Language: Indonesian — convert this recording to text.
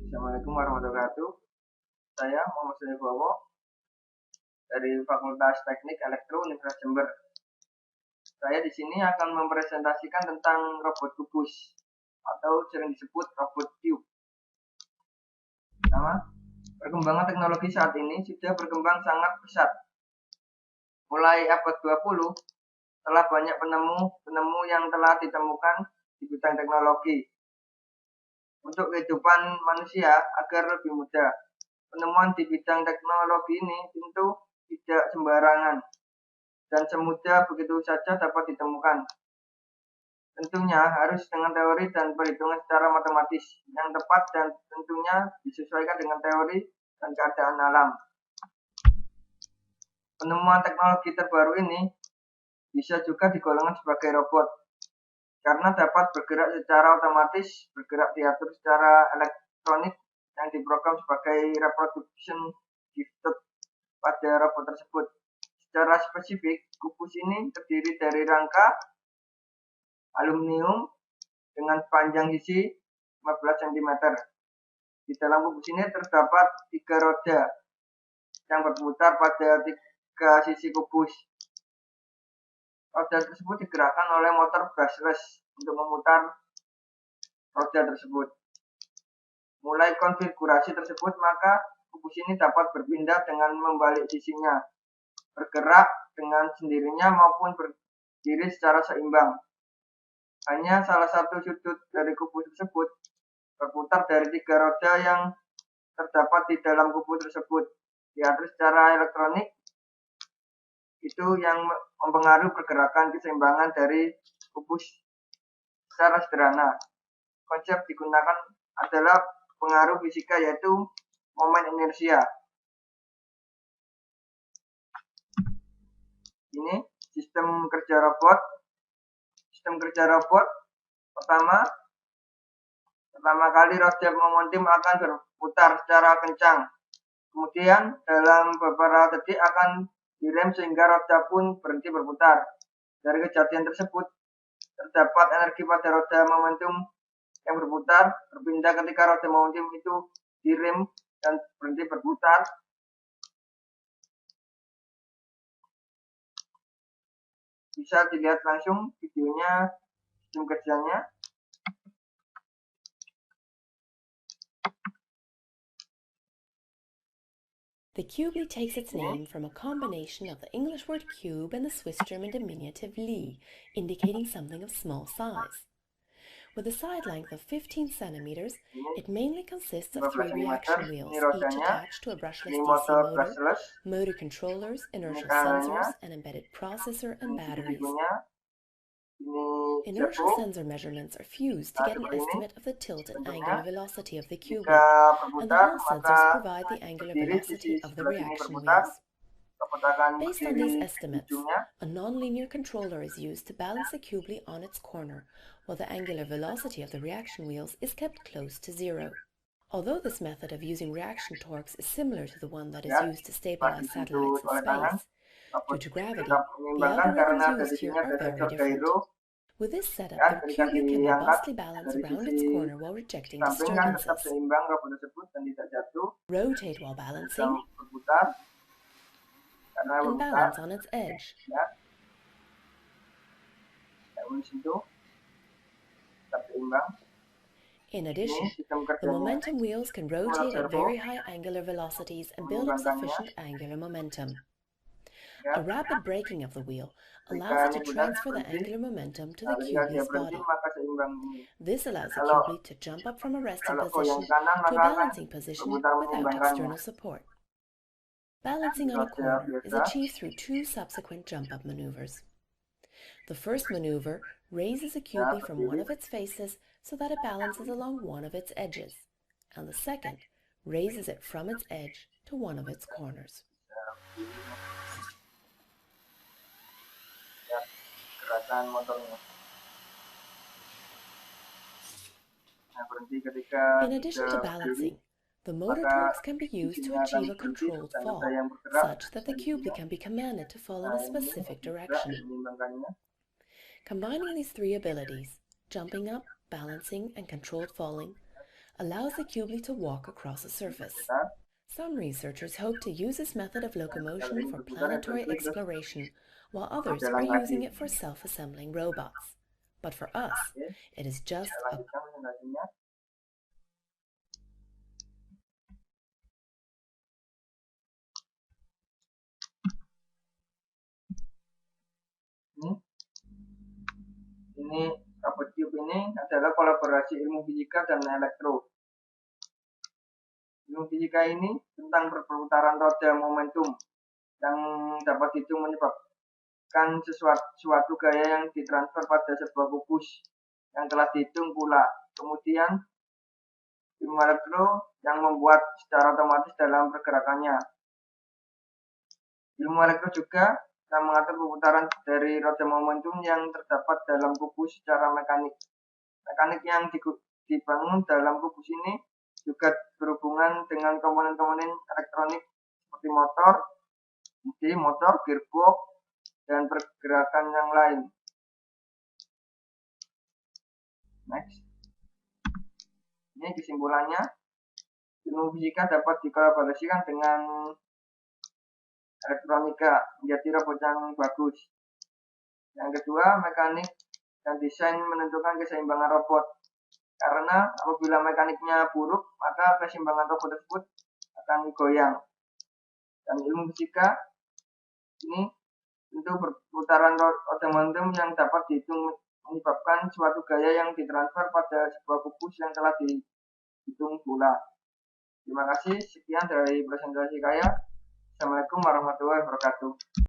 Assalamualaikum warahmatullahi wabarakatuh. Saya Muhammad Bowo dari Fakultas Teknik Elektro Universitas Jember. Saya di sini akan mempresentasikan tentang robot kubus atau sering disebut robot cube. Pertama, perkembangan teknologi saat ini sudah berkembang sangat pesat. Mulai abad 20, telah banyak penemu yang telah ditemukan di bidang teknologi untuk kehidupan manusia agar lebih mudah. Penemuan di bidang teknologi ini tentu tidak sembarangan dan semudah begitu saja dapat ditemukan. Tentunya harus dengan teori dan perhitungan secara matematis yang tepat dan tentunya disesuaikan dengan teori dan keadaan alam. Penemuan teknologi terbaru ini bisa juga digolongkan sebagai robot karena dapat bergerak secara otomatis, bergerak diatur secara elektronik yang diprogram sebagai reproduction gifted pada robot tersebut. Secara spesifik, kubus ini terdiri dari rangka aluminium dengan panjang sisi 15 cm. Di dalam kubus ini terdapat 3 roda yang berputar pada 3 sisi kubus. Roda tersebut digerakkan oleh motor brushless untuk memutar roda tersebut. Mulai konfigurasi tersebut, maka kubus ini dapat berpindah dengan membalik sisinya, bergerak dengan sendirinya maupun berdiri secara seimbang. Hanya salah satu sudut dari kubus tersebut berputar dari 3 roda yang terdapat di dalam kubus tersebut. Diatur secara elektronik, itu yang mempengaruhi pergerakan keseimbangan dari kubus. Secara sederhana, konsep digunakan adalah pengaruh fisika, yaitu momen inersia. Ini sistem kerja robot. Sistem kerja robot pertama kali roda momentum akan berputar secara kencang. Kemudian dalam beberapa detik akan direm sehingga roda pun berhenti berputar. Dari kejadian tersebut, terdapat energi pada roda momentum yang berputar berpindah ketika roda momentum itu direm dan berhenti berputar. Bisa dilihat langsung videonya sistem kerjanya. The Cubely takes its name from a combination of the English word cube and the Swiss German diminutive Li, indicating something of small size. With a side length of 15 centimeters, it mainly consists of 3 reaction wheels, each attached to a brushless DC motor controllers, inertial sensors, an embedded processor, and batteries. Inertial sensor measurements are fused to get an estimate of the tilt and angular velocity of the Cubely, and the Hall sensors provide the angular velocity of the reaction wheels. Based on these estimates, a nonlinear controller is used to balance the Cubely on its corner, while the angular velocity of the reaction wheels is kept close to zero. Although this method of using reaction torques is similar to the one that is used to stabilize satellites in space, due to gravity, the algorithms used here are very different. With this setup, the Cubely can robustly balance around its corner while rejecting disturbances, rotate while balancing, and balance on its edge. In addition, the momentum wheels can rotate at very high angular velocities and build up sufficient angular momentum. A rapid braking of the wheel allows it to transfer the angular momentum to the Cubely's body. This allows the Cubely to jump up from a resting position to a balancing position without external support. Balancing on a corner is achieved through 2 subsequent jump-up maneuvers. The first maneuver raises a Cubely from one of its faces so that it balances along one of its edges, and the second raises it from its edge to one of its corners. In addition to balancing, the motor torques can be used to achieve a controlled fall, such that the Cubely can be commanded to fall in a specific direction. Combining these 3 abilities, jumping up, balancing, and controlled falling, allows the cubely to walk across a surface. Some researchers hope to use this method of locomotion for planetary exploration, while others are using it for self-assembling robots. But for us, it is just a... Ini robot cube ini adalah kolaborasi ilmu fisika dan elektro. Ilmu fisika ini tentang perputaran roda momentum yang dapat dihitung menyebabkan suatu gaya yang ditransfer pada sebuah kubus yang telah dihitung pula. Kemudian ilmu elektro yang membuat secara otomatis dalam pergerakannya. Ilmu elektro juga yang mengatur perputaran dari roda momentum yang terdapat dalam kubus secara mekanik. Mekanik yang dibangun dalam kubus ini juga berhubungan dengan komponen-komponen elektronik seperti motor, gearbox, dan pergerakan yang lain. Next. Ini kesimpulannya, ilmu fisika dapat dikolaborasikan dengan elektronika menjadi robot yang bagus. Yang kedua, mekanik dan desain menentukan keseimbangan robot. Karena apabila mekaniknya buruk, maka keseimbangan robot tersebut akan goyang. Dan ilmu fisika ini untuk perputaran roda momentum yang dapat dihitung menyebabkan suatu gaya yang ditransfer pada sebuah kubus yang telah dihitung pula. Terima kasih, sekian dari presentasi saya. Assalamualaikum warahmatullahi wabarakatuh.